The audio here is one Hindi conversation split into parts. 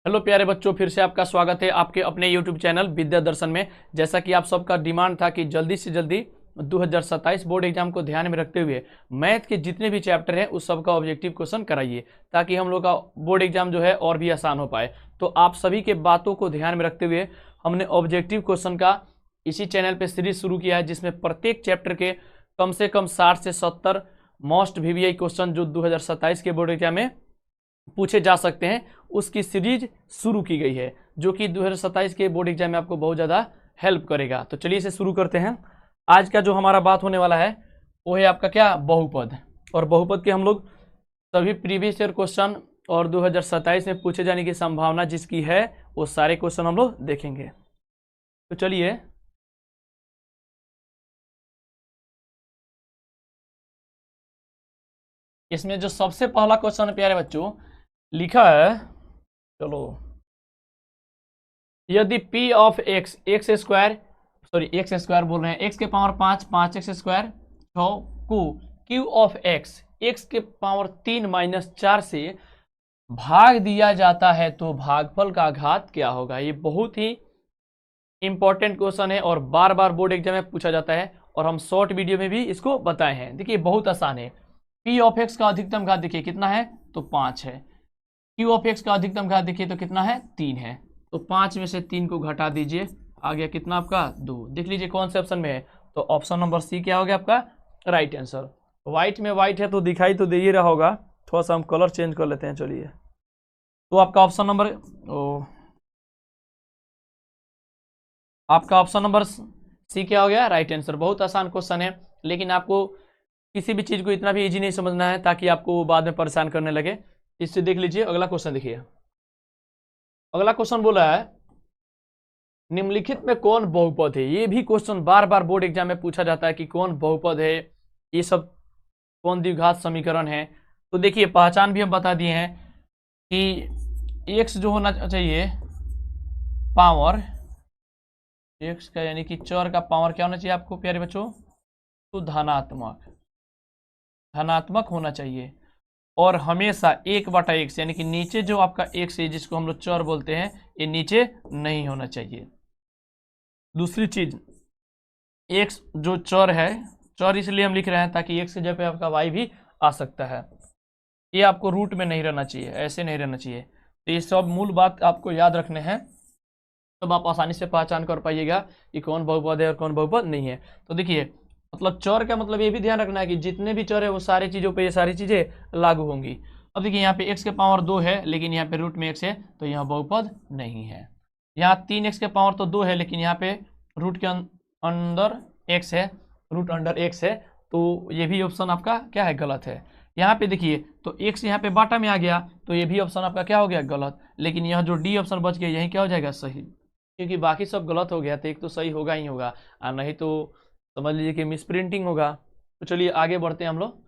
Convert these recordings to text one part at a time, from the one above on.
हेलो प्यारे बच्चों, फिर से आपका स्वागत है आपके अपने यूट्यूब चैनल विद्या दर्शन में। जैसा कि आप सबका डिमांड था कि जल्दी से जल्दी 2027 बोर्ड एग्जाम को ध्यान में रखते हुए मैथ के जितने भी चैप्टर हैं उस सब का ऑब्जेक्टिव क्वेश्चन कराइए, ताकि हम लोग का बोर्ड एग्जाम जो है और भी आसान हो पाए। तो आप सभी के बातों को ध्यान में रखते हुए हमने ऑब्जेक्टिव क्वेश्चन का इसी चैनल पर सीरीज शुरू किया है, जिसमें प्रत्येक चैप्टर के कम से कम 60 से 70 मोस्ट VVI क्वेश्चन जो 2027 के बोर्ड एग्जाम में पूछे जा सकते हैं, उसकी सीरीज शुरू की गई है, जो कि 2027 के बोर्ड एग्जाम में आपको बहुत ज़्यादा हेल्प करेगा। तो चलिए इसे शुरू करते हैं। आज का जो हमारा बात होने वाला है वो है आपका क्या, बहुपद। और बहुपद के हम लोग सभी प्रीवियस ईयर क्वेश्चन और 2027 में पूछे जाने की संभावना जिसकी है वो सारे क्वेश्चन हम लोग देखेंगे। तो चलिए इसमें जो सबसे पहला क्वेश्चन है प्यारे बच्चों, लिखा है, चलो, यदि P of x x square बोल रहे हैं, x के पावर 5 5x स्क्वायर 6 को Q ऑफ x के पावर 3 माइनस 4 से भाग दिया जाता है तो भागफल का घात क्या होगा। ये बहुत ही इंपॉर्टेंट क्वेश्चन है और बार बार बोर्ड एग्जाम में पूछा जाता है, और हम शॉर्ट वीडियो में भी इसको बताए हैं। देखिए बहुत आसान है। P ऑफ x का अधिकतम घात देखिए कितना है, तो 5 है। Q ऑफ x का अधिकतम घात देखिए तो कितना है, 3 है। तो 5 में से 3 को घटा दीजिए, आ गया कितना आपका 2। देख लीजिए कौन से ऑप्शन में है, तो ऑप्शन नंबर सी क्या हो गया आपका राइट आंसर। व्हाइट में व्हाइट है तो दिखाई तो दे ही रहा होगा, थोड़ा सा हम कलर चेंज कर लेते हैं। चलिए, तो आपका ऑप्शन नंबर सी क्या हो गया, राइट आंसर। बहुत आसान क्वेश्चन है, लेकिन आपको किसी भी चीज को इतना भी इजी नहीं समझना है ताकि आपको बाद में परेशान करने लगे। इससे देख लीजिए अगला क्वेश्चन। देखिए अगला क्वेश्चन बोला है, निम्नलिखित में कौन बहुपद है। ये भी क्वेश्चन बार बार बोर्ड एग्जाम में पूछा जाता है कि कौन बहुपद है, ये सब कौन द्विघात समीकरण है। तो देखिए पहचान भी हम बता दिए हैं कि x जो होना चाहिए पावर x का, यानी कि चर का पावर क्या होना चाहिए आपको प्यारे बच्चों, तो धनात्मक होना चाहिए। और हमेशा 1/x यानी कि नीचे जो आपका x है जिसको हम लोग चर बोलते हैं, ये नीचे नहीं होना चाहिए। दूसरी चीज, x जो चर है, चर इसलिए हम लिख रहे हैं ताकि x की जगह पे आपका y भी आ सकता है। ये आपको रूट में नहीं रहना चाहिए, ऐसे नहीं रहना चाहिए। तो ये सब मूल बात आपको याद रखने हैं, तब आप आसानी से पहचान कर पाइएगा कि कौन बहुपद है और कौन बहुपद नहीं है। तो देखिए मतलब चर का मतलब ये भी ध्यान रखना है कि जितने भी चर है वो सारी चीज़ों पे ये सारी चीज़ें लागू होंगी। अब देखिए यहाँ पे x के पावर 2 है, लेकिन यहाँ पे रूट में x है, तो यहाँ बहुपद नहीं है। यहाँ 3x के पावर तो 2 है, लेकिन यहाँ पे रूट के अंदर x है, रूट अंडर x है, तो ये भी ऑप्शन आपका क्या है, गलत है। यहाँ पे देखिए तो x यहाँ पे बाटा में आ गया, तो ये भी ऑप्शन आपका क्या हो गया, गलत। लेकिन यह जो डी ऑप्शन बच गया यही क्या हो जाएगा, सही, क्योंकि बाकी सब गलत हो गया, तो एक तो सही होगा ही होगा, और नहीं तो समझ लीजिए कि मिस प्रिंटिंग होगा। तो चलिए आगे बढ़ते हैं हम लोग।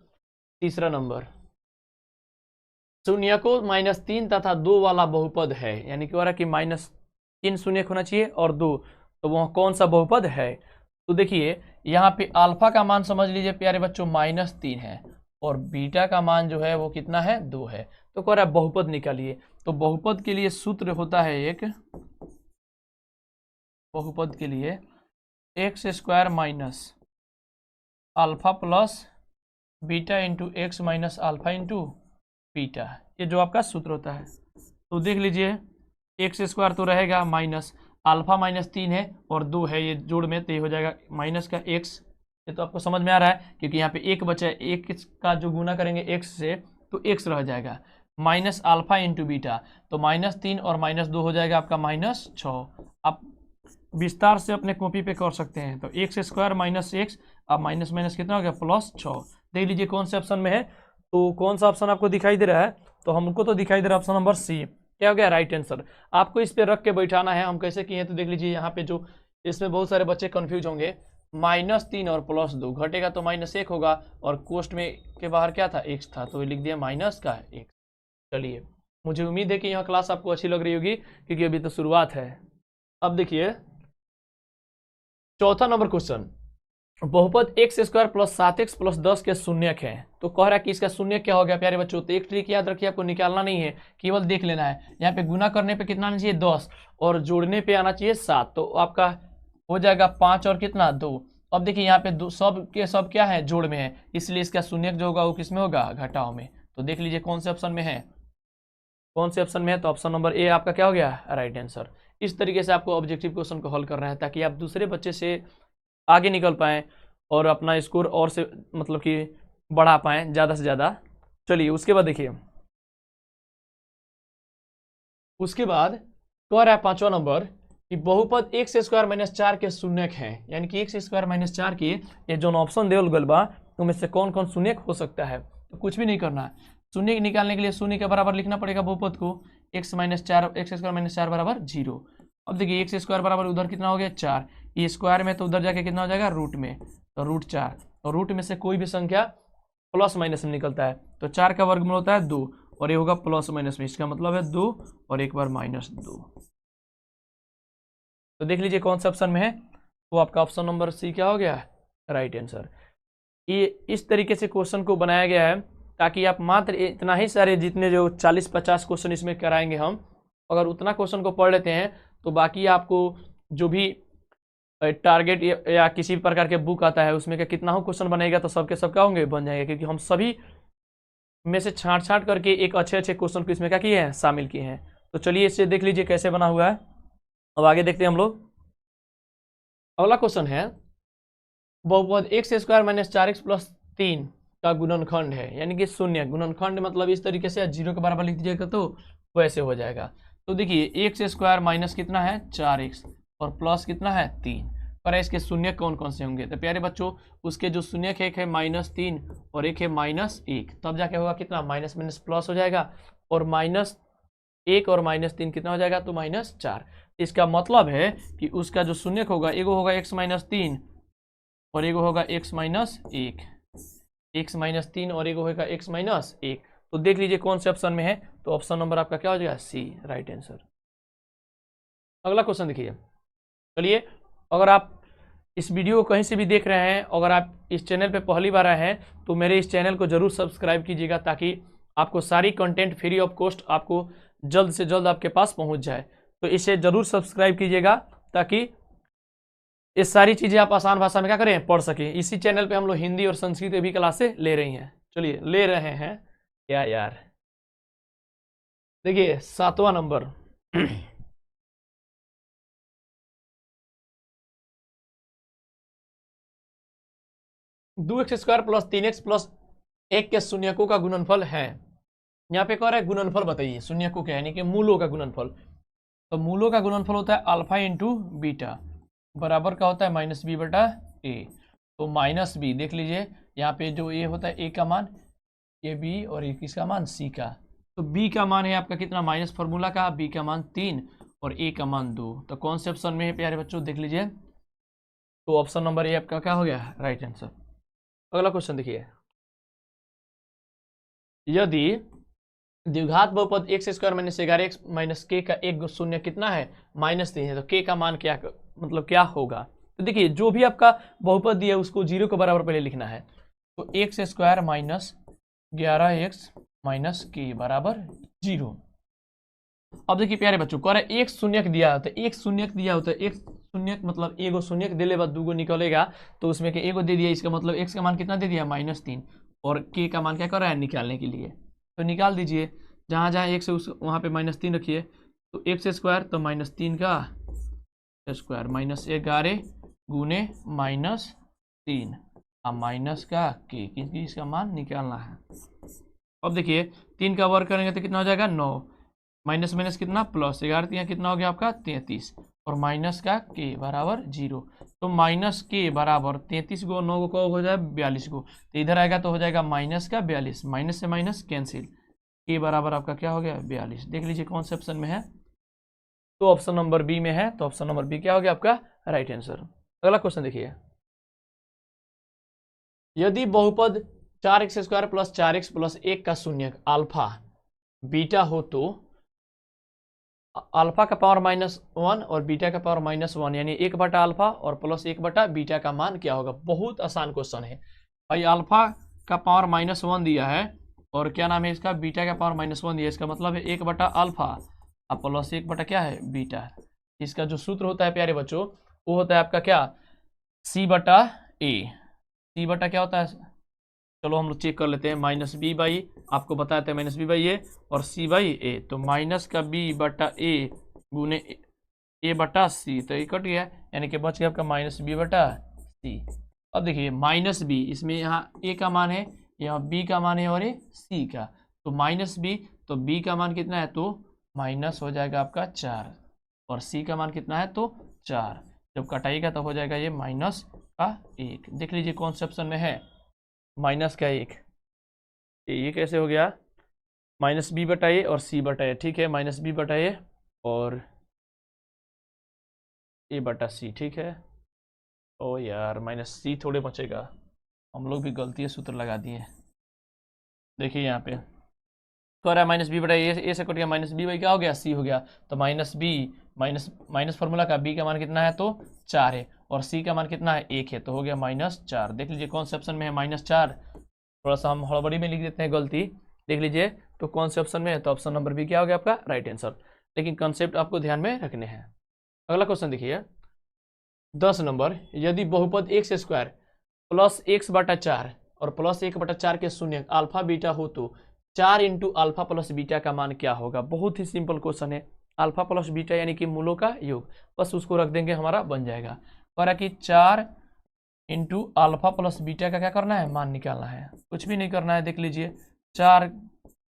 तीसरा नंबर, शून्य को -3 तथा 2 वाला बहुपद है, यानी कि कि -3 शून्य होना चाहिए और 2, तो वह कौन सा बहुपद है। तो देखिए यहाँ पे अल्फा का मान समझ लीजिए प्यारे बच्चों -3 है, और बीटा का मान जो है वो कितना है, 2 है। तो कह रहा है बहुपद निकालिए। तो बहुपद के लिए सूत्र होता है एक, बहुपद के लिए x square minus alpha plus beta into x minus alpha into beta, ये जो आपका सूत्र होता है। तो देख लीजिए एक्स स्क्वायर तो रहेगा माइनस अल्फा -3 है और 2 है, ये जोड़ में, तो ये हो जाएगा माइनस का x। ये तो आपको समझ में आ रहा है क्योंकि यहाँ पे एक बचा है, एक का जो गुना करेंगे x से तो x रह जाएगा, माइनस अल्फा इंटू बीटा, तो -3 और -2 हो जाएगा आपका -6। आप विस्तार से अपने कॉपी पे कर सकते हैं। तो एक्स स्क्वायर माइनस एक्स, अब माइनस माइनस कितना हो गया, +6। देख लीजिए कौन से ऑप्शन में है, तो कौन सा ऑप्शन आपको दिखाई दे रहा है, तो हमको तो दिखाई दे रहा है ऑप्शन नंबर सी, क्या हो गया, राइट आंसर। आपको इस पे रख के बैठाना है। हम कैसे किए हैं, तो देख लीजिए यहाँ पे जो इसमें बहुत सारे बच्चे कंफ्यूज होंगे, -3 और +2 घटेगा तो -1 होगा, और कोष्ट में के बाहर क्या था, x था, तो लिख दिया -1। चलिए, मुझे उम्मीद है कि यह क्लास आपको अच्छी लग रही होगी, क्योंकि अभी तो शुरुआत है। अब देखिए चौथा नंबर क्वेश्चन, बहुपद x square plus 7x plus 10 के शून्यक है, तो कह रहा है कि इसका शून्यक क्या हो गया प्यारे बच्चों। तो एक ट्रिक याद रखिए, आपको निकालना नहीं है, केवल देख लेना है। यहाँ पे गुना करने पे कितना आना चाहिए 10 और जोड़ने पे आना चाहिए 7, तो आपका हो जाएगा 5 और कितना 2। अब देखिए यहाँ पे सब के सब क्या है जोड़ में है, इसलिए इसका शून्यक जो होगा वो किस में होगा घटाव में। तो देख लीजिए कौन से ऑप्शन में है, कौन से ऑप्शन में है, तो ऑप्शन नंबर ए आपका क्या हो गया राइट आंसर। इस तरीके से आपको ऑब्जेक्टिव क्वेश्चन को हल करना है ताकि आप दूसरे बच्चे से आगे निकल पाएँ और अपना स्कोर और से मतलब कि बढ़ा पाएँ ज़्यादा से ज़्यादा। चलिए उसके बाद देखिए, उसके बाद कह रहा है 5वां नंबर कि बहुपद एक्स स्क्वायर माइनस 4 के शून्यक है, यानी कि एक्स स्क्वायर माइनस 4 के ये जो ऑप्शन देवल गल बा उनमें से कौन कौन शून्यक हो सकता है। तो कुछ भी नहीं करना है, शून्य निकालने के लिए शून्य के बराबर लिखना पड़ेगा बहुपद को, एक्स स्क्वायर माइनस 4 बराबर 0। अब देखिए एक्स स्क्वायर बराबर उधर कितना हो गया 4, ये स्क्वायर में तो उधर जाके कितना हो जाएगा रूट में, तो रूट 4, और रूट में से कोई भी संख्या प्लस माइनस में निकलता है, तो 4 का वर्गमूल होता है 2 और ये होगा प्लस माइनस में, इसका मतलब है 2 और एक बार -2। तो देख लीजिए कौन सा ऑप्शन में है, तो आपका ऑप्शन नंबर सी क्या हो गया राइट आंसर। ये इस तरीके से क्वेश्चन को बनाया गया है ताकि आप मात्र इतना ही सारे जितने जो 40-50 क्वेश्चन इसमें कराएंगे हम, अगर उतना क्वेश्चन को पढ़ लेते हैं तो बाकी आपको जो भी टारगेट या किसी प्रकार के बुक आता है उसमें का कितना हो क्वेश्चन बनेगा तो सबके सब क्या होंगे बन जाएंगे, क्योंकि हम सभी में से छांट छांट करके एक अच्छे अच्छे क्वेश्चन को इसमें क्या किए हैं शामिल किए हैं। तो चलिए इससे देख लीजिए कैसे बना हुआ है। अब आगे देखते हैं हम लोग। अगला क्वेश्चन है बहुपद x square minus 4x plus 3 का गुणनखंड है, यानी कि शून्य गुणनखंड मतलब इस तरीके से 0 के बराबर लिख दीजिएगा तो वैसे हो जाएगा। तो देखिए एक्स स्क्वायर माइनस कितना है 4x और प्लस कितना है 3, पर इसके शून्य कौन कौन से होंगे। तो प्यारे बच्चों उसके जो शून्य एक है -3 और एक है -1, तब जाके होगा कितना माइनस माइनस प्लस हो जाएगा, और -1 और -3 कितना हो जाएगा तो -4। इसका मतलब है कि उसका जो शून्य होगा एगो होगा x -3 और एगो होगा x -3 और एगो होगा x -1। तो देख लीजिए कौन से ऑप्शन में है, तो ऑप्शन नंबर आपका क्या हो जाएगा सी राइट आंसर। अगला क्वेश्चन देखिए। चलिए अगर आप इस वीडियो को कहीं से भी देख रहे हैं, अगर आप इस चैनल पे पहली बार आए हैं तो मेरे इस चैनल को जरूर सब्सक्राइब कीजिएगा ताकि आपको सारी कंटेंट फ्री ऑफ कॉस्ट आपको जल्द से जल्द आपके पास पहुंच जाए। तो इसे जरूर सब्सक्राइब कीजिएगा ताकि ये सारी चीज़ें आप आसान भाषा में क्या करें पढ़ सकें। इसी चैनल पे हम लोग हिंदी और संस्कृत भी क्लासे ले रही हैं, चलिए ले रहे हैं क्या यार। देखिए 7वां number 2x square plus 3x plus 1 के शून्यकों का गुणनफल है। यहाँ पे कह रहा है गुणनफल बताइए शून्यकों क्या है, यानी कि मूलों का गुणनफल। तो मूलों का गुणनफल होता है अल्फा इंटू बीटा, बराबर का होता है -b/a। तो -b देख लीजिए यहाँ पे जो a होता है a का मान, ये b और a किसका मान c का। तो b का मान है आपका कितना माइनस फार्मूला का, b का मान 3 और a का मान 2। तो कौन से ऑप्शन में है प्यारे बच्चों देख लीजिए, तो ऑप्शन नंबर ए आपका क्या हो गया राइट आंसर। अगला क्वेश्चन देखिए, यदि द्विघात बहुपद x square minus 11x minus के का एक शून्य कितना है -3 है, तो के का मान क्या मतलब क्या होगा। तो देखिए जो भी आपका बहुपद दिया है उसको 0 के बराबर पहले लिखना है। तो x square minus 11x minus के बराबर 0। अब देखिए प्यारे बच्चों कह रहे एक शून्यक दिया होता है, एक शून्यक दिया होता है, एक शून्यक मतलब एगो शून्यक दिले बाद दूगो निकलेगा, तो उसमें के एगो दे दिया, इसका मतलब x का मान कितना दे दिया -3 और k का मान क्या कर रहा है निकालने के लिए। तो निकाल दीजिए, जहाँ जहाँ एक से उस वहाँ पे -3 रखिए, तो एक्स स्क्वायर तो -3 का स्क्वायर -11 गुने -3 माइनस का के, क्योंकि इसका मान निकालना है। अब देखिए 3 का वर्ग करेंगे तो कितना हो जाएगा 9, माइनस माइनस कितना प्लस 11 यहाँ कितना हो गया आपका 33 और माइनस का के बराबर 0। तो माइनस के बराबर 33 को 9 को हो जाए 42 को, तो इधर आएगा तो हो जाएगा माइनस का 42, माइनस से माइनस कैंसिल, के बराबर आपका क्या हो गया 42। देख लीजिए कौन से ऑप्शन में है, तो ऑप्शन नंबर बी में है, तो ऑप्शन नंबर बी क्या हो गया आपका राइट आंसर। अगला क्वेश्चन देखिए, यदि बहुपद 4x square plus 4x plus 1 का शून्यक अल्फा बीटा हो तो अल्फा का पावर -1 और बीटा का पावर -1, यानी 1/अल्फा और प्लस 1/बीटा का मान क्या होगा। बहुत आसान क्वेश्चन है भाई। अल्फा का पावर -1 दिया है और क्या नाम है इसका, बीटा का पावर -1 दिया है। इसका मतलब है 1/अल्फा और प्लस 1 क्या है, बीटा। इसका जो सूत्र होता है प्यारे बच्चों, वो होता है आपका क्या, C/A। C/ क्या होता है, चलो हम लोग चेक कर लेते हैं। -B/, आपको बताया था -B/A और C/A, तो -B/A गुने A/C, तो ये कट गया, यानी कि बच गया आपका -B/C। अब देखिए -B, इसमें यहाँ A का मान है, यहाँ B का मान है और ये C का, तो -B, तो B का मान कितना है, तो माइनस हो जाएगा आपका 4 और C का मान कितना है, तो 4। जब कटाइएगा तब हो जाएगा ये -1। देख लीजिए कौन से ऑप्शन में है -1। ये कैसे हो गया, -B/A और C/A, ठीक है, -B/A और A/C, ठीक है। ओ यार -C थोड़े बचेगा, हम लोग भी गलती से सूत्र लगा दिए। देखिए यहाँ पे कह रहा है -B/A, ए से कट गया, -B क्या हो गया, C हो गया, तो -B माइनस फार्मूला का B का मान कितना है, तो 4 है, और C का मान कितना है, 1 है, तो हो गया -4। देख लीजिए कौन से ऑप्शन में है -4। थोड़ा सा हम हड़बड़ी में लिख देते हैं गलती, देख लीजिए तो कौन से ऑप्शन में है, तो ऑप्शन नंबर B क्या हो गया आपका राइट आंसर। लेकिन कंसेप्ट आपको ध्यान में रखने हैं। अगला क्वेश्चन देखिए 10 नंबर, यदि बहुपद x² प्लस x/4 और प्लस 1/4 के शून्य अल्फा बीटा हो तो 4 इंटू अल्फा प्लस बीटा का मान क्या होगा। बहुत ही सिंपल क्वेश्चन है, अल्फा प्लस बीटा यानी कि मूलों का योग, बस उसको रख देंगे हमारा बन जाएगा। कह रहा कि 4 इंटू अल्फा प्लस बीटा का क्या करना है, मान निकालना है, कुछ भी नहीं करना है। देख लीजिए 4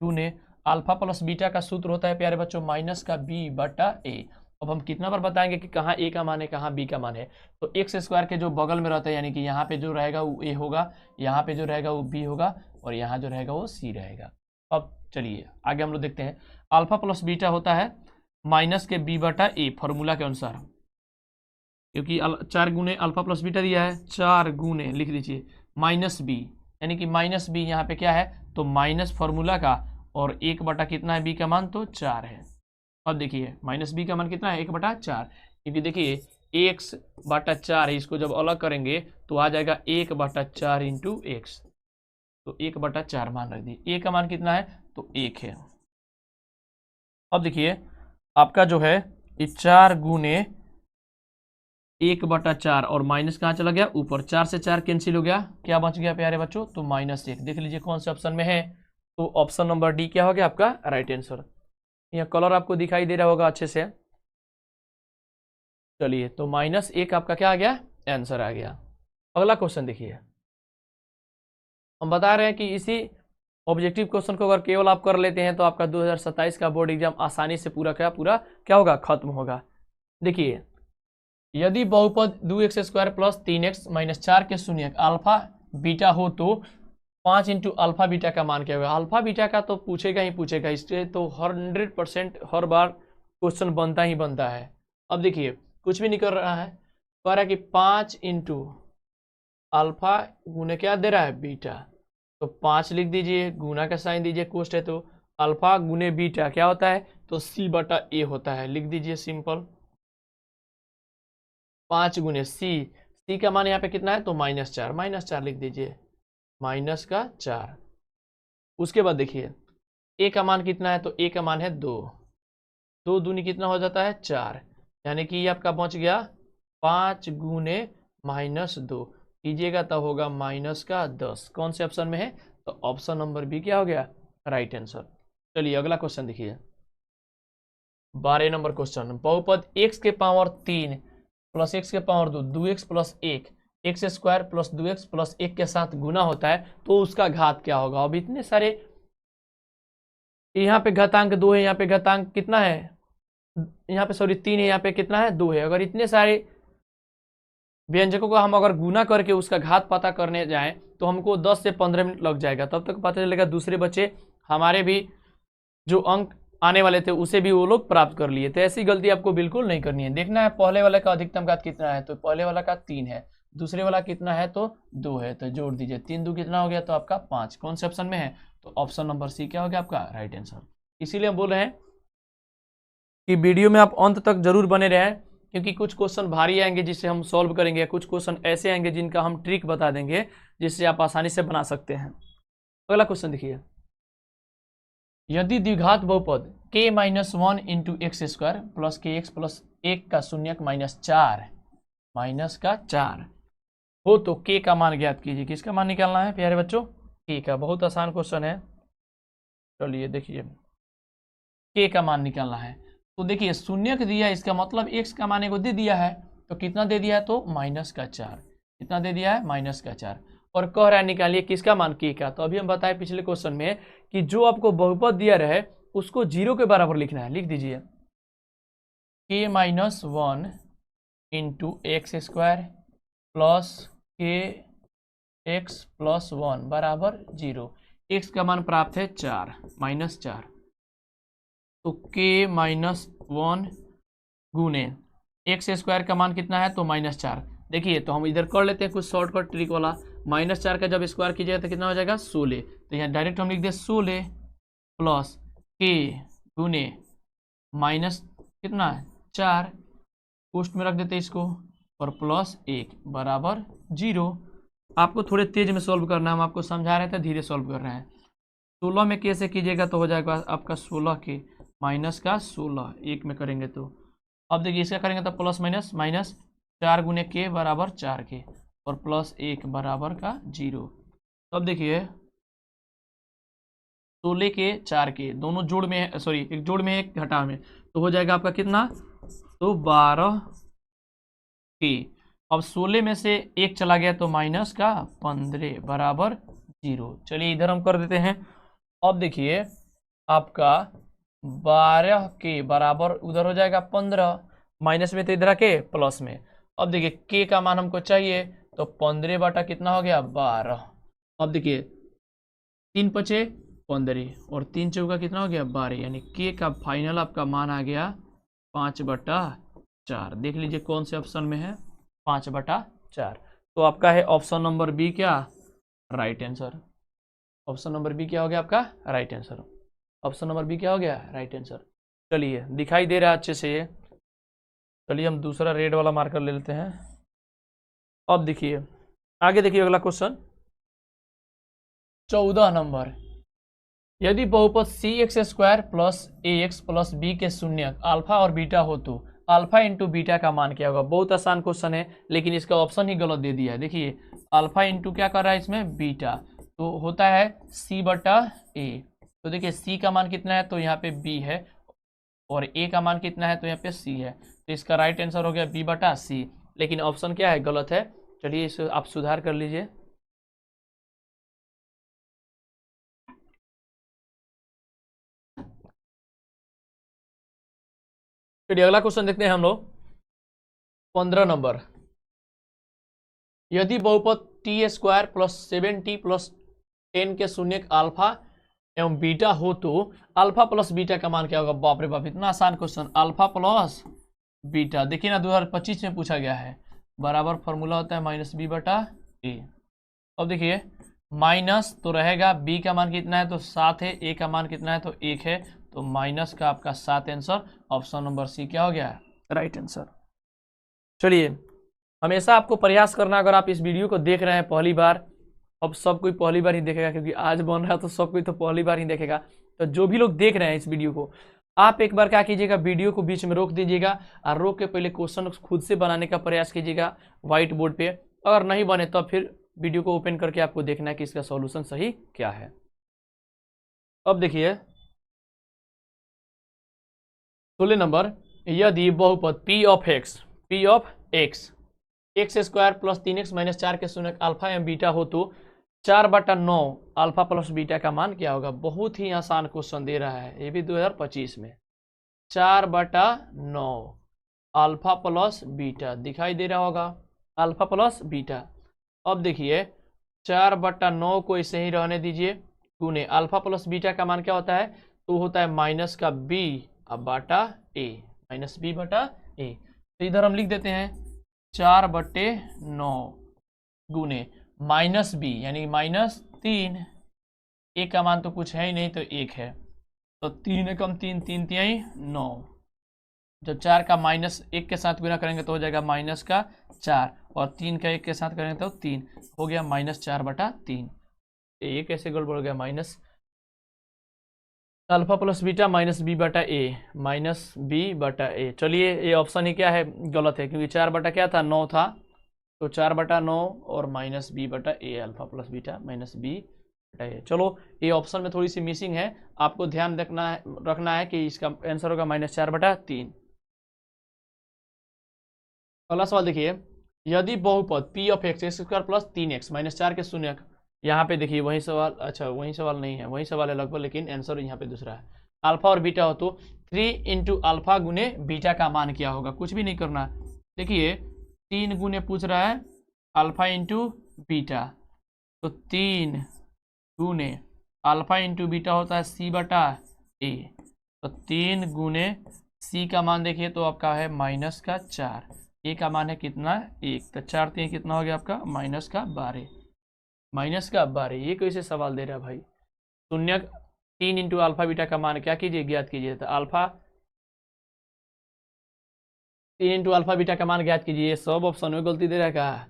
गुने अल्फा प्लस बीटा का सूत्र होता है प्यारे बच्चों -B/A। अब हम कितना बार बताएंगे कि कहाँ A का मान है, कहाँ B का मान है, तो x² के जो बगल में रहता है, यानी कि यहाँ पे जो रहेगा वो A होगा, यहाँ पे जो रहेगा वो B होगा, और यहाँ जो रहेगा वो C रहेगा। अब चलिए आगे हम लोग देखते हैं। अल्फा प्लस बीटा होता है -B/A फॉर्मूला के अनुसार, क्योंकि 4 गुने अल्फा प्लस बीटा दिया है, 4 गुने लिख लीजिए -B, यानी कि -B यहाँ पे क्या है, तो माइनस फार्मूला का और 1 कितना है B का मान, तो 4 है। अब देखिए -B का मान कितना है, 1/4, क्योंकि देखिए x/4 है, इसको जब अलग करेंगे तो आ जाएगा 1/4 इंटू एक्स, तो 1/4 मान रख दिए। A का मान कितना है, तो 1 है। अब देखिए आपका जो है ये 4 गुने 1/4 और माइनस कहाँ चला गया, ऊपर, 4 से 4 कैंसिल हो गया, क्या बच गया प्यारे बच्चों, तो -1। देख लीजिए कौन से ऑप्शन में है, तो ऑप्शन नंबर D क्या हो गया आपका राइट आंसर। यह कलर आपको दिखाई दे रहा होगा अच्छे से। चलिए तो -1 आपका क्या आ गया, आंसर आ गया। अगला क्वेश्चन देखिए, हम बता रहे हैं कि इसी ऑब्जेक्टिव क्वेश्चन को अगर केवल आप कर लेते हैं तो आपका 2027 का बोर्ड एग्जाम आसानी से पूरा क्या होगा, खत्म होगा। देखिए यदि बहुपद 2x² प्लस 3x माइनस 4 के शून्य अल्फा बीटा हो तो 5 इंटू अल्फा बीटा का मान क्या होगा। अल्फा बीटा का तो पूछेगा ही पूछेगा, इससे तो 100% हर बार क्वेश्चन बनता ही बनता है। अब देखिए कुछ भी नहीं कर रहा है, कह रहा है कि 5 इंटू अल्फा गुने क्या दे रहा है, बीटा, तो 5 लिख दीजिए, गुना का साइन दीजिए, कोष्ट है, तो अल्फा गुने बीटा क्या होता है, तो C/A होता है, लिख दीजिए सिंपल। 5 गुने C का मान यहाँ पे कितना है, तो -4 लिख दीजिए, -4। उसके बाद देखिए A का मान कितना है, तो A का मान है 2, 2 दूनी कितना हो जाता है, 4, यानी कि ये आपका बच गया 5 गुने -2 कीजिएगा तब होगा -10। कौन से ऑप्शन में है, तो ऑप्शन नंबर B क्या हो गया राइट आंसर। चलिए अगला क्वेश्चन देखिए 12 नंबर क्वेश्चन, बहुपद x के पावर 3 प्लस x के power 2 2x plus 1 x² plus 2x plus 1 के साथ गुना होता है तो उसका घात क्या होगा। अब इतने सारे, यहाँ पे घातांक 2 है, यहाँ पे घातांक कितना है, यहाँ पे सॉरी 3 है, यहाँ पे कितना है 2 है। अगर इतने सारे व्यंजकों को हम अगर गुना करके उसका घात पता करने जाएं तो हमको 10 से 15 मिनट लग जाएगा, तब तक पता चलेगा दूसरे बच्चे हमारे भी जो अंक आने वाले थे उसे भी वो लोग प्राप्त कर लिए। तो ऐसी गलती आपको बिल्कुल नहीं करनी है। देखना है पहले वाले का अधिकतम घात कितना है, तो पहले वाला का 3 है, दूसरे वाला कितना है, तो 2 है, तो जोड़ दीजिए, 3 2 कितना हो गया, तो आपका 5। कौन से ऑप्शन में है, तो ऑप्शन नंबर C क्या हो गया आपका राइट आंसर। इसीलिए हम बोल रहे हैं कि वीडियो में आप अंत तक जरूर बने रहें, क्योंकि कुछ क्वेश्चन भारी आएंगे जिससे हम सॉल्व करेंगे, कुछ क्वेश्चन ऐसे आएंगे जिनका हम ट्रिक बता देंगे जिससे आप आसानी से बना सकते हैं। अगला क्वेश्चन देखिए, यदि द्विघात बहुपद k minus 1 into x square plus के एक्स प्लस 1 का शून्यक माइनस का 4 हो तो k का मान ज्ञात कीजिए। किसका मान निकालना है प्यारे बच्चों? k का। बहुत आसान क्वेश्चन है। चलिए देखिए, k का मान निकालना है तो देखिए शून्यक दिया, इसका मतलब x का मान को दे दिया है, तो कितना दे दिया है? तो माइनस का 4। कितना दे दिया है? माइनस का 4। और कह रहा है निकालिए किसका मान? k का। तो अभी हम बताए पिछले क्वेश्चन में कि जो आपको बहुपद दिया रहे उसको 0 के बराबर लिखना है। लिख दीजिए k minus 1 into x square plus के एक्स प्लस 1 बराबर 0। x का मान प्राप्त है 4 माइनस 4, तो k माइनस 1 गुने एक्स स्क्वायर का मान कितना है? तो माइनस 4। देखिए तो हम इधर कर लेते हैं कुछ शॉर्टकट ट्रिक वाला। माइनस 4 का जब स्क्वायर कीजिएगा तो कितना हो जाएगा? 16। तो यहाँ डायरेक्ट हम लिख दे 16 प्लस के गुने माइनस कितना है? 4, पोस्ट में रख देते इसको, और प्लस 1 बराबर 0। आपको थोड़े तेज में सॉल्व करना है, हम आपको समझा रहे थे, धीरे सॉल्व कर रहे हैं। 16 में कैसे कीजिएगा तो हो जाएगा आपका 16 के माइनस का 16, 1 में करेंगे तो। अब देखिए इसका करेंगे तो प्लस माइनस माइनस 4 गुने के बराबर 4 के, और प्लस 1 बराबर का 0। अब देखिए 16 के 4 के दोनों जोड़ में है, सॉरी एक जोड़ में एक घटा में, तो हो जाएगा आपका कितना? तो 12 के। अब 16 में से 1 चला गया तो माइनस का 15 बराबर 0। चलिए इधर हम कर देते हैं। अब देखिए आपका 12 के बराबर उधर हो जाएगा 15, माइनस में तो इधर के प्लस में। अब देखिए के का मान हमको चाहिए, तो 15 बटा कितना हो गया? 12। अब देखिए 3 पचे 15 और 3 चौका कितना हो गया? 12, यानी के का फाइनल आपका मान आ गया 5/4। देख लीजिए कौन से ऑप्शन में है? 5/4। तो आपका है ऑप्शन नंबर बी क्या? Right answer. Option number B क्या हो गया आपका? Right answer. Option number B क्या हो गया? Right answer. चलिए दिखाई दे रहा है अच्छे से ये। चलिए हम दूसरा रेड वाला मार्कर ले लेते हैं। अब देखिए आगे देखिए अगला क्वेश्चन 14 नंबर, यदि बहुपद सी एक्स स्क्वायर प्लस ए एक्स प्लस बी के शून्यक अल्फा और बीटा हो तो अल्फा इंटू बीटा का मान क्या होगा? बहुत आसान क्वेश्चन है, लेकिन इसका ऑप्शन ही गलत दे दिया है। देखिए अल्फा इंटू क्या कर रहा है इसमें? बीटा, तो होता है सी बटा ए। तो देखिए सी का मान कितना है? तो यहाँ पे बी है, और ए का मान कितना है? तो यहाँ पे सी है। तो इसका राइट आंसर हो गया बी बटा सी, लेकिन ऑप्शन क्या है? गलत है। चलिए इसे आप सुधार कर लीजिए। चलिए अगला क्वेश्चन देखते हैं हम लोग 15 नंबर, यदि बहुपद T square plus 7t plus 10 के शून्यक अल्फा एवं बीटा हो तो अल्फा प्लस बीटा का मान क्या होगा? बाप रे बाप, इतना आसान क्वेश्चन। अल्फा प्लस बीटा देखिए ना 2025 में पूछा गया है, बराबर फॉर्मूला होता है माइनस बी बटा ए। अब देखिए माइनस तो रहेगा, बी का मान कितना है? तो 7 है, ए का मान कितना है? तो 1 है, तो माइनस का आपका 7 आंसर। ऑप्शन नंबर सी क्या हो गया? Right answer. चलिए हमेशा आपको प्रयास करना, अगर आप इस वीडियो को देख रहे हैं पहली बार, अब सब कोई पहली बार ही देखेगा क्योंकि आज बन रहा है, तो सब कोई तो पहली बार ही देखेगा। तो जो भी लोग देख रहे हैं इस वीडियो को, आप एक बार क्या कीजिएगा, वीडियो को बीच में रोक दीजिएगा और रोक के पहले क्वेश्चन खुद से बनाने का प्रयास कीजिएगा व्हाइट बोर्ड पे। अगर नहीं बने तो फिर वीडियो को ओपन करके आपको देखना है कि इसका सॉल्यूशन सही क्या है। अब देखिए 16 नंबर, यदि बहुपद p of x x square plus 3x minus 4 के शून्यक अल्फा एवं बीटा हो तो 4/9 अल्फा प्लस बीटा का मान क्या होगा? बहुत ही आसान क्वेश्चन दे रहा है, ये भी 2025 में। 4/9 अल्फा प्लस बीटा दिखाई दे रहा होगा, अल्फा प्लस बीटा। अब देखिए 4/9 को इसे ही रहने दीजिए, गुने अल्फा प्लस बीटा का मान क्या होता है? तो होता है माइनस का बी बटा ए, माइनस बी बटा ए। तो इधर हम लिख देते हैं 4/9 गुने माइनस बी यानी -3, ए का मान तो कुछ है ही नहीं तो 1 है, तो 3 एकम 3, 3 तिहाई 9, जब 4 का -1 के साथ गुना करेंगे तो हो जाएगा -4, और 3 का 1 के साथ करेंगे तो 3 हो गया -4/3। ये कैसे गड़बड़ हो गया? Minus alpha plus beta -b/a। चलिए ये ऑप्शन ही क्या है? गलत है, क्योंकि 4 बटा क्या था? 9 था, तो 4/9 और -b/a, alpha plus beta -b/a। चलो ये ऑप्शन में थोड़ी सी मिसिंग है, आपको ध्यान रखना है कि इसका आंसर होगा -4/3। अगला सवाल देखिए, यदि बहुपद p of x² plus 3x -4 के शून्य, यहाँ पे देखिए वही सवाल, अच्छा वही सवाल नहीं है, वही सवाल है लगभग, लेकिन आंसर यहाँ पे दूसरा है। अल्फा और बीटा हो तो 3 इंटू अल्फा गुने बीटा का मान क्या होगा? कुछ भी नहीं करना। देखिए 3 गुने पूछ रहा है अल्फा इंटू बीटा, तो 3 गुने अल्फा इंटू बीटा होता है c/a, तो 3 गुने c का मान देखिए तो आपका है -4, a का मान है कितना? 1, तो 4 3 कितना हो गया आपका? -12। ये कैसे सवाल दे रहा है भाई? शून्य 3 इंटू अल्फा बीटा का मान क्या कीजिए? ज्ञात कीजिए। तो अल्फा 3 इंटू अल्फा बीटा का मान ज्ञात कीजिए। सब ऑप्शन में गलती दे रहा है क्या?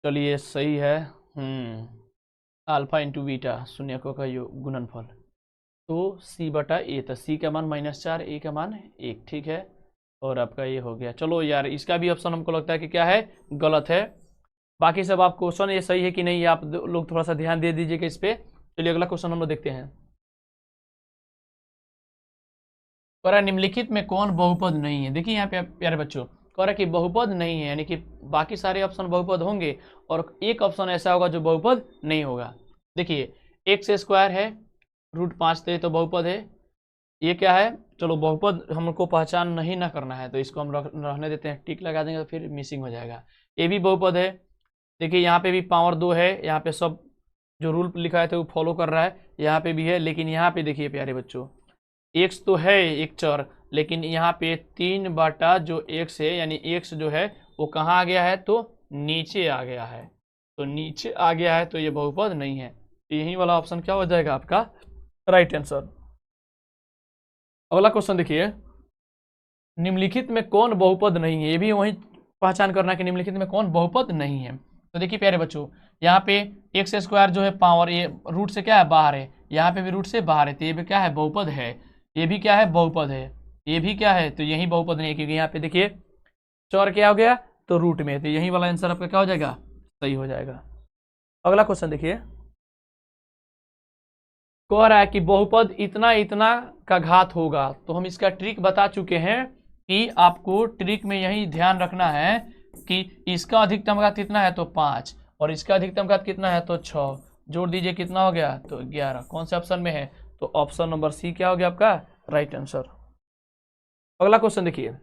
चलिए सही है। अल्फा इंटू बीटा शून्य को का गुणनफल, तो c/a, तो c का मान -4, a का मान 1, ठीक है, और आपका ये हो गया। चलो यार इसका भी ऑप्शन हमको लगता है कि क्या है? गलत है। बाकी सब आप क्वेश्चन ये सही है कि नहीं, आप लोग थोड़ा सा ध्यान दे दीजिएगा इस पे। चलिए अगला क्वेश्चन हम लोग देखते हैं। कह रहा निम्नलिखित में कौन बहुपद नहीं है? देखिए यहाँ पे प्यारे बच्चों, कह रहा कि बहुपद नहीं है, यानी कि बाकी सारे ऑप्शन बहुपद होंगे और एक ऑप्शन ऐसा होगा जो बहुपद नहीं होगा। देखिए x² है, √5 थे तो बहुपद है। ये क्या है? चलो बहुपद हमको पहचान नहीं ना करना है, तो इसको हम रहने देते हैं, टिक लगा देंगे तो फिर मिसिंग हो जाएगा। ये भी बहुपद है। देखिए यहाँ पे भी पावर 2 है, यहाँ पे सब जो रूल लिखा है थे वो फॉलो कर रहा है, यहाँ पे भी है। लेकिन यहाँ पे देखिए प्यारे बच्चों, x तो है एक चर, लेकिन यहाँ पे 3 बटा जो x है, यानी x जो है वो कहाँ आ गया है? तो नीचे आ गया है, तो नीचे आ गया है, तो ये बहुपद नहीं है। तो यही वाला ऑप्शन क्या हो जाएगा आपका? Right answer. अगला क्वेश्चन देखिए, निम्नलिखित में कौन बहुपद नहीं है? ये भी वही पहचान करना कि निम्नलिखित में कौन बहुपद नहीं है। तो देखिए प्यारे बच्चों, यहाँ पे x² जो है पावर, ये रूट से क्या है? बाहर है, यहाँ पे भी रूट से बाहर है, तो ये भी क्या है? बहुपद है। ये भी क्या है? बहुपद है। ये भी क्या है? तो यही बहुपद नहीं है, क्योंकि यहाँ पे देखिए चौर क्या हो गया? तो रूट में, तो यही वाला आंसर आपका क्या हो जाएगा? सही हो जाएगा। अगला क्वेश्चन देखिए, कह रहा है कि बहुपद इतना इतना का घात होगा। तो हम इसका ट्रिक बता चुके हैं कि आपको ट्रिक में यही ध्यान रखना है कि इसका अधिकतम घात कितना है? तो 5, और इसका अधिकतम घात कितना है? तो 6। जोड़ दीजिए कितना हो गया? तो 11। कौन से ऑप्शन में है? तो ऑप्शन नंबर सी क्या हो गया आपका? Right answer. अगला क्वेश्चन देखिए,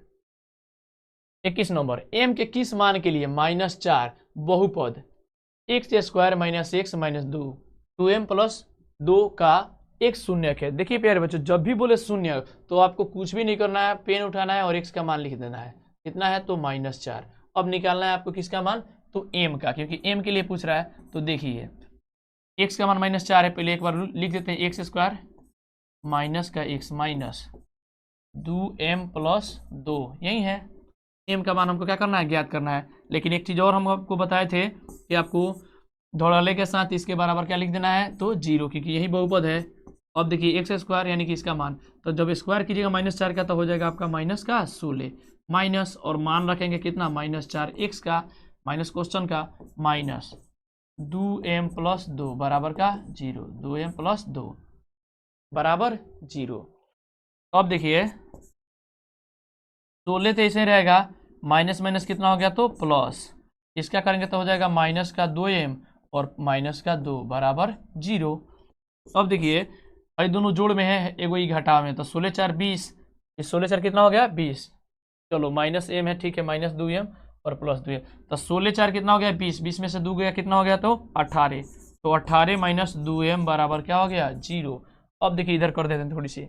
21 नंबर, m के किस मान के लिए -4 बहुपद x² - x - 2 2m + 2 का एक शून्यक है। देखिए प्यारे बच्चों, जब भी बोले शून्य तो आपको कुछ भी नहीं करना है, पेन उठाना है और x का मान लिख देना है। कितना है? तो -4। अब निकालना है आपको किसका मान? तो m का, क्योंकि m के लिए पूछ रहा है। तो देखिए x का मान -4 है, पहले एक बार लिख देते हैं, x² माइनस का x माइनस 2m + 2, यही है। m का मान हमको क्या करना है? ज्ञात करना है। लेकिन एक चीज़ और हम आपको बताए थे कि आपको धड़ल्ले के साथ इसके बराबर क्या लिख देना है? तो 0, क्योंकि यही बहुपद है। अब देखिए x² यानी कि इसका मान, तो जब स्क्वायर कीजिएगा -4 का तो हो जाएगा आपका -16, माइनस और मान रखेंगे कितना? -4 x का, माइनस क्वेश्चन का, माइनस 2m + 2 बराबर का 0, 2m + 2 बराबर 0। अब देखिए 16 तो ऐसे रहेगा, माइनस माइनस कितना हो गया? तो प्लस, इसका करेंगे तो हो जाएगा -2m और -2 बराबर 0। अब देखिए भाई दोनों जोड़ में है, एगो ई घटा में, तो 16 4 20, इस 16 4 कितना हो गया? 20। चलो -m है, ठीक है, -2m और +2m, तो 16 4 कितना हो गया? 20, 20 में से 2 गया कितना हो गया? तो 18, तो 18 - 2m बराबर क्या हो गया? 0। अब देखिए इधर कर देते हैं थोड़ी सी,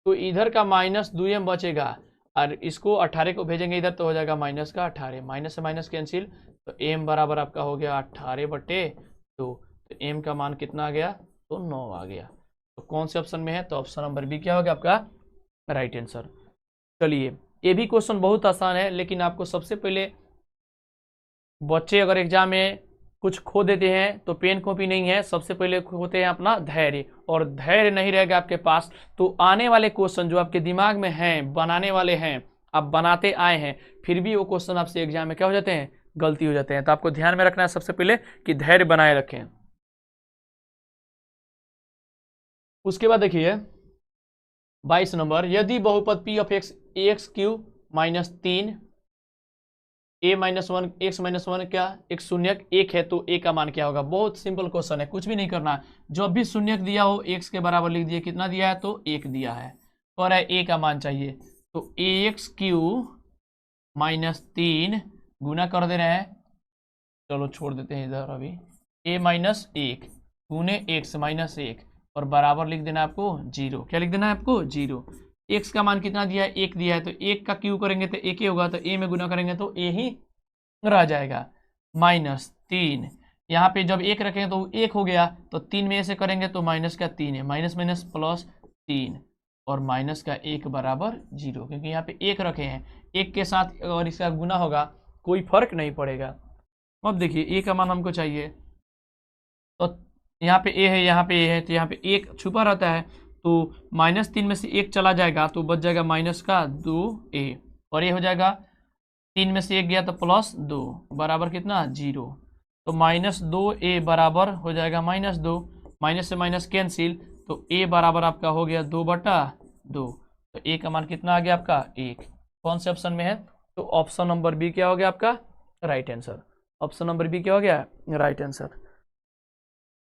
तो इधर का -2m बचेगा और इसको 18 को भेजेंगे इधर तो हो जाएगा -18, माइनस से माइनस कैंसिल, तो m बराबर आपका हो गया 18/2, तो m का मान कितना आ गया? तो 9 आ गया। तो कौन से ऑप्शन में है? तो ऑप्शन नंबर बी क्या हो गया आपका? Right answer. चलिए ये भी क्वेश्चन बहुत आसान है, लेकिन आपको सबसे पहले बच्चे अगर एग्जाम में कुछ खो देते हैं तो पेन कॉपी नहीं है, सबसे पहले होते हैं अपना धैर्य, और धैर्य नहीं रहेगा आपके पास तो आने वाले क्वेश्चन जो आपके दिमाग में हैं, बनाने वाले हैं, आप बनाते आए हैं, फिर भी वो क्वेश्चन आपसे एग्जाम में क्या हो जाते हैं, गलती हो जाते हैं। तो आपको ध्यान में रखना है सबसे पहले कि धैर्य बनाए रखें। उसके बाद देखिए 22 नंबर, यदि बहुपद p of x ax³ minus 3 a minus 1 x minus 1 क्या एक शून्यक एक है तो a का मान क्या होगा। बहुत सिंपल क्वेश्चन है, कुछ भी नहीं करना, जब भी शून्यक दिया हो x के बराबर लिख दिए, कितना दिया है तो 1 दिया है, और है a का मान चाहिए, तो ax³ माइनस 3 गुना कर दे रहे हैं, चलो छोड़ देते हैं इधर अभी, a माइनस 1 गुने x माइनस 1 और बराबर लिख देना आपको 0। क्या लिख देना है आपको 0। x का मान कितना दिया है 1 दिया है, तो 1 का क्यू करेंगे तो 1 ही होगा, तो a में गुना करेंगे तो a ही रह जाएगा, माइनस 3 यहाँ पे जब 1 रखेंगे तो 1 हो गया, तो 3 में से करेंगे तो माइनस का 3 है, माइनस माइनस प्लस 3 और माइनस का 1 बराबर 0, क्योंकि यहाँ पे 1 रखे हैं, 1 के साथ अगर इसका गुना होगा कोई फर्क नहीं पड़ेगा। अब देखिए a का मान हमको चाहिए, तो यहाँ पे a है, यहाँ पे a है, तो यहाँ पे 1 छुपा रहता है, तो -3 में से 1 चला जाएगा तो बच जाएगा माइनस का 2a, और ये हो जाएगा 3 में से 1 गया तो +2 बराबर कितना 0, तो -2a बराबर हो जाएगा -2, माइनस से माइनस कैंसिल, तो a बराबर आपका हो गया 2/2, तो a का मान कितना आ गया आपका 1। कौन से ऑप्शन में है, तो ऑप्शन नंबर बी क्या हो गया आपका right answer, option number B क्या हो गया राइट आंसर।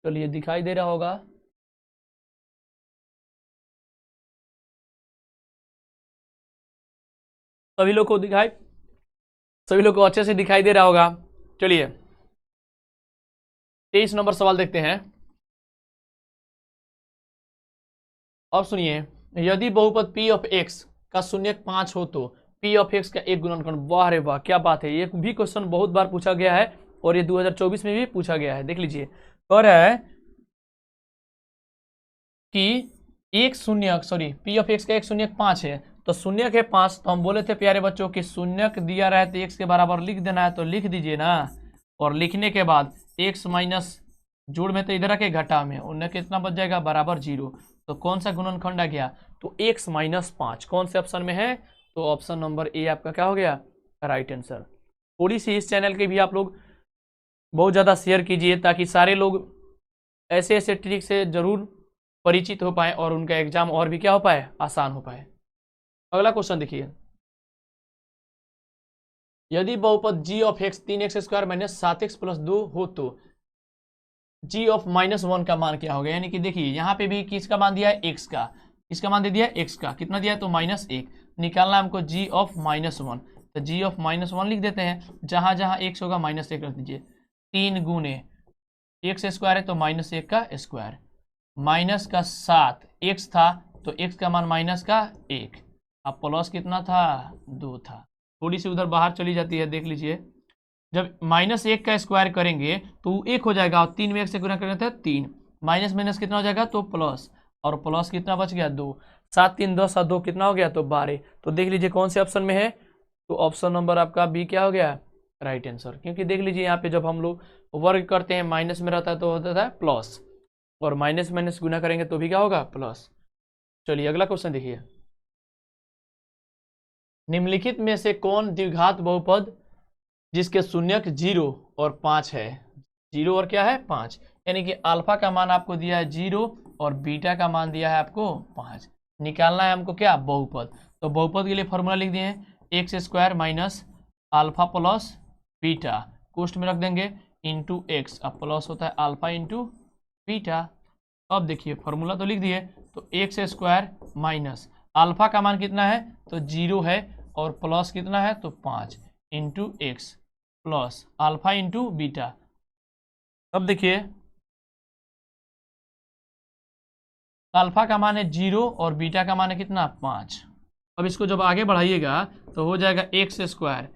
चलिए दिखाई दे रहा होगा, सभी लोग को सभी लोग को अच्छे से दिखाई दे रहा होगा। चलिए 23 नंबर सवाल देखते हैं। अब सुनिए, यदि बहुपद p ऑफ x का शून्यक 5 हो तो p ऑफ x का एक गुणनखंड, वाह रे वाह क्या बात है, ये भी क्वेश्चन बहुत बार पूछा गया है और ये 2024 में भी पूछा गया है। देख लीजिए, कह रहा है कि एक शून्यक p ऑफ x का एक शून्यक 5 है, तो शून्यक है 5, तो हम बोले थे प्यारे बच्चों कि शून्यक दिया रहा है तो x के बराबर लिख देना है, तो लिख दीजिए ना, और लिखने के बाद x माइनस जोड़ में तो इधर आके घटा में उन्हें कितना बच जाएगा बराबर 0, तो कौन सा गुणनखंड आ गया, तो x माइनस 5 कौन से ऑप्शन में है, तो ऑप्शन नंबर ए आपका क्या हो गया राइट आंसर। थोड़ी सी इस चैनल के भी आप लोग बहुत ज़्यादा शेयर कीजिए ताकि सारे लोग ऐसे ऐसे ट्रिक से जरूर परिचित हो पाए और उनका एग्जाम और भी क्या हो पाए आसान हो पाए। अगला क्वेश्चन देखिए, यदि बहुपद g of x 3x² minus 7x plus 2 हो तो g ऑफ -1 का मान क्या होगा। यानी कि देखिए यहाँ पे भी किसका मान दिया है x का, किसका मान दे दिया है x का, कितना दिया है तो -1, निकालना हमको g ऑफ -1, तो g ऑफ -1 लिख देते हैं, जहां जहां x होगा -1 रख दीजिए, 3 गुने x² है तो -1 का स्क्वायर, माइनस का 7 x था तो x का मान माइनस का 1, अब प्लस कितना था 2 था, थोड़ी सी उधर बाहर चली जाती है, देख लीजिए, जब -1 का स्क्वायर करेंगे तो 1 हो जाएगा और 3 में 1 से गुना करेंगे तो 3, माइनस माइनस कितना हो जाएगा तो प्लस, और प्लस कितना बच गया 2, 7 3 10 2 कितना हो गया तो 12, तो देख लीजिए कौन से ऑप्शन में है, तो ऑप्शन नंबर आपका बी क्या हो गया राइट आंसर। क्योंकि देख लीजिए यहाँ पे जब हम लोग वर्ग करते हैं माइनस में रहता है तो होता है प्लस, और माइनस माइनस गुना करेंगे तो भी क्या होगा प्लस। चलिए अगला क्वेश्चन देखिए, निम्नलिखित में से कौन द्विघात बहुपद जिसके शून्यक 0 और 5 है, 0 और क्या है 5, यानी कि अल्फा का मान आपको दिया है 0 और बीटा का मान दिया है आपको 5, निकालना है हमको क्या बहुपद, तो बहुपद के लिए फॉर्मूला लिख दिए x² minus alpha plus beta, कोष्ट में रख देंगे इंटू एक्स, अब प्लस होता है अल्फा इंटू बीटा। अब देखिए फॉर्मूला तो लिख दिए, तो x² माइनस अल्फा का मान कितना है तो 0 है और प्लस कितना है तो 5 into x plus alpha into beta. अब देखिए अल्फा का मान है 0 और बीटा का मान है कितना 5। अब इसको जब आगे बढ़ाइएगा तो हो जाएगा x²,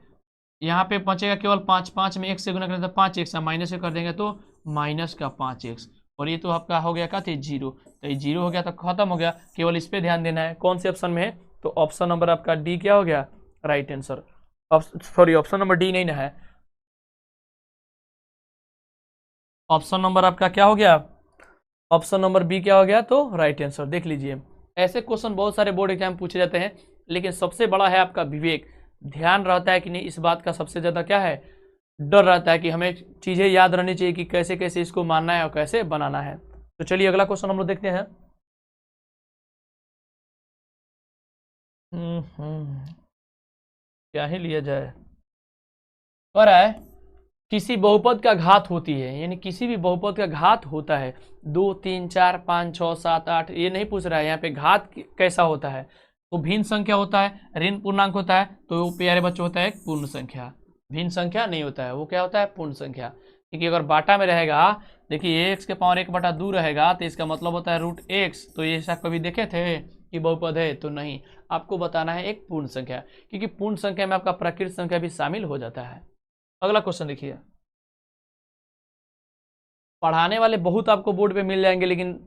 यहाँ पे बचेगा केवल 5, 5 में 1 से गुना करें तो 5x, माइनस से कर देंगे तो माइनस का 5x, और ये तो आपका हो गया क्या थे 0, तो ये 0 हो गया तो खत्म हो गया, केवल इस पे ध्यान देना है। कौन से ऑप्शन में है, तो ऑप्शन नंबर आपका डी क्या हो गया right answer. Sorry, option number D नहीं ना है, ऑप्शन नंबर आपका क्या हो गया, ऑप्शन नंबर बी क्या हो गया, तो राइट आंसर। देख लीजिए, ऐसे क्वेश्चन बहुत सारे बोर्ड एग्जाम पूछे जाते हैं, लेकिन सबसे बड़ा है आपका विवेक, ध्यान रहता है कि नहीं, इस बात का सबसे ज्यादा क्या है, डर रहता है कि हमें चीजें याद रहनी चाहिए कि कैसे कैसे इसको मानना है और कैसे बनाना है। तो चलिए अगला क्वेश्चन हम लोग देखते हैं। क्या ही लिया जाए, कह रहा है किसी बहुपद का घात होती है, यानी किसी भी बहुपद का घात होता है, 2 3 4 5 6 7 8, ये नहीं पूछ रहा है यहाँ पे घात कैसा होता है, तो भिन्न संख्या होता है, ऋण पूर्णांक होता है, तो वो प्यारे बच्चों होता है एक पूर्ण संख्या, भिन्न संख्या नहीं होता है, वो क्या होता है, पूर्ण संख्या। क्योंकि अगर बाटा में रहेगा, देखिए x के पावर 1/2 रहेगा, तो इसका मतलब होता है √x, तो ये ऐसा कभी देखे थे कि बहुपद है, तो नहीं, आपको बताना है एक पूर्ण संख्या, क्योंकि पूर्ण संख्या में आपका प्राकृत संख्या भी शामिल हो जाता है। अगला क्वेश्चन देखिए, पढ़ाने वाले बहुत आपको बोर्ड पे मिल जाएंगे, लेकिन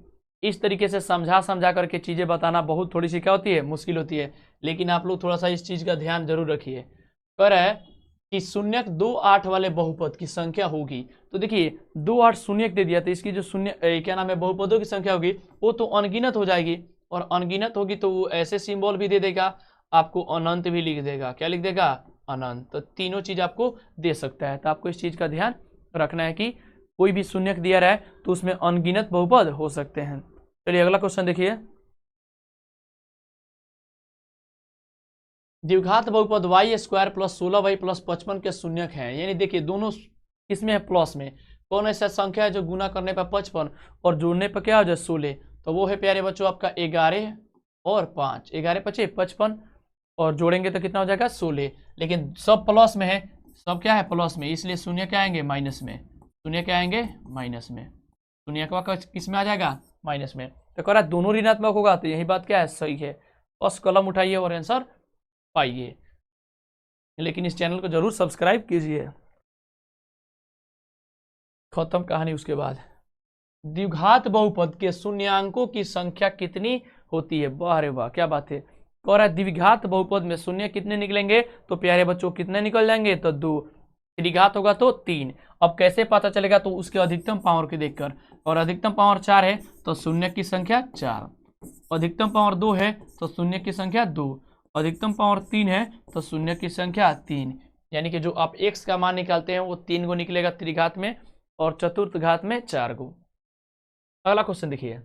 इस तरीके से समझा समझा करके चीजें बताना बहुत थोड़ी सी क्या होती है, मुश्किल होती है, लेकिन आप लोग थोड़ा सा इस चीज का ध्यान जरूर रखिए। कह रहा है कि शून्यक 2 8 वाले बहुपद की संख्या होगी, तो देखिए 2 8 शून्यक दे दिया, तो इसकी जो शून्य क्या नाम है, बहुपदों की संख्या होगी वो तो अनगिनत हो जाएगी, और अनगिनत होगी तो वो ऐसे सिंबल भी दे देगा, आपको अनंत भी लिख देगा, क्या लिख देगा, अनंत, तो तीनों चीज आपको दे सकता है। तो आपको इस चीज का ध्यान रखना है कि कोई भी शून्यक दिया रहा है तो उसमें अनगिनत बहुपद हो सकते हैं। चलिए अगला क्वेश्चन देखिए, द्विघात बहुपद y² + 16y + 55 के शून्यक हैं, यानी देखिए दोनों किसमें है, प्लस में, कौन ऐसा संख्या है जो गुना करने पर 55 और जोड़ने पर क्या हो जाए 16, तो वो है प्यारे बच्चों आपका 11 और 5, 11 5 55, और जोड़ेंगे तो कितना हो जाएगा 16, लेकिन सब प्लस में है, सब क्या है प्लस में, इसलिए शून्य क्या आएंगे माइनस में, शून्य क्या आएंगे माइनस में, शून्य का किस में आ जाएगा, माइनस में। तो कह रहा है दोनों ऋणात्मक होगा, तो यही बात क्या है, सही है, बस कलम उठाइए और आंसर पाइए, लेकिन इस चैनल को जरूर सब्सक्राइब कीजिए। खत्म कहानी। उसके बाद द्विघात बहुपद के शून्यांकों की संख्या कितनी होती है, वाह रे वाह क्या बात है। कह रहा है द्विघात बहुपद में शून्य कितने निकलेंगे, तो प्यारे बच्चों कितने निकल जाएंगे, तो 2, त्रिघात होगा तो 3। अब कैसे पता चलेगा, तो उसके अधिकतम पावर के देखकर, और अधिकतम पावर 4 है तो शून्य की संख्या 4, अधिकतम पावर 2 है तो शून्य की संख्या 2, अधिकतम पावर 3 है तो शून्य की संख्या 3, यानी कि जो आप x का मान निकालते हैं वो 3 गो निकलेगा त्रिघात में, और चतुर्थ घात में 4 गो। अगला क्वेश्चन देखिए,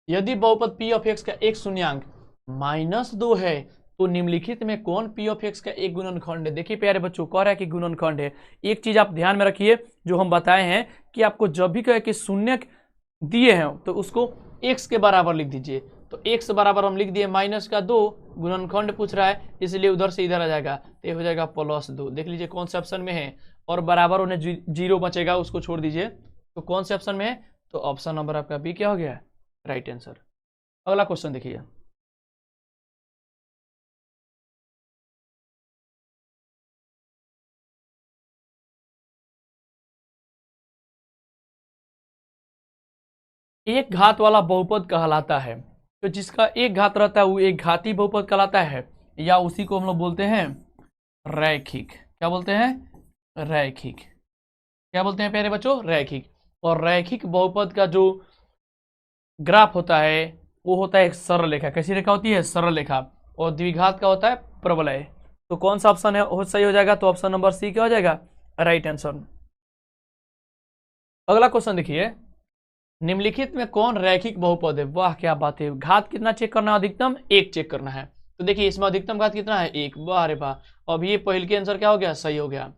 यदि बहुपद p(x) का एक शून्यांक -2 है, तो निम्नलिखित में कौन p(x) का एक गुणनखंड है। देखिए प्यारे बच्चों, कह रहा है कि गुणनखंड है। एक चीज आप ध्यान में रखिए, जो हम बताए हैं कि आपको जब भी कहे कि शून्यक दिए हैं तो उसको x के बराबर लिख दीजिए, तो x बराबर हम लिख दिए -2, गुणनखंड पूछ रहा है इसलिए उधर से इधर आ जाएगा, तो ये हो जाएगा +2। देख लीजिए कौन से ऑप्शन में है, और बराबर उन्हें 0 बचेगा, उसको छोड़ दीजिए, तो कौन से ऑप्शन में है, तो ऑप्शन नंबर आपका बी क्या हो गया, राइट आंसर। अगला क्वेश्चन देखिए, एक घात वाला बहुपद कहलाता है, तो जिसका एक घात रहता है वो एक घाती बहुपद कहलाता है, या उसी को हम लोग बोलते हैं रैखिक। क्या बोलते हैं, रैखिक। क्या बोलते हैं प्यारे बच्चों, रैखिक। और रैखिक बहुपद का जो ग्राफ होता है वो होता है एक सरल रेखा। कैसी रेखा होती है, सरल रेखा। और द्विघात का होता है प्रबलय। तो कौन सा ऑप्शन है सही हो जाएगा, तो ऑप्शन नंबर सी क्या हो जाएगा, राइट आंसर। अगला क्वेश्चन देखिए, निम्नलिखित में कौन रैखिक बहुपद है। वाह क्या बात है। घात कितना चेक करना है, अधिकतम 1 चेक करना है। तो देखिए इसमें अधिकतम घात कितना है, 1। वाह रे वाह। अब ये पहले के आंसर क्या हो गया, सही हो गया।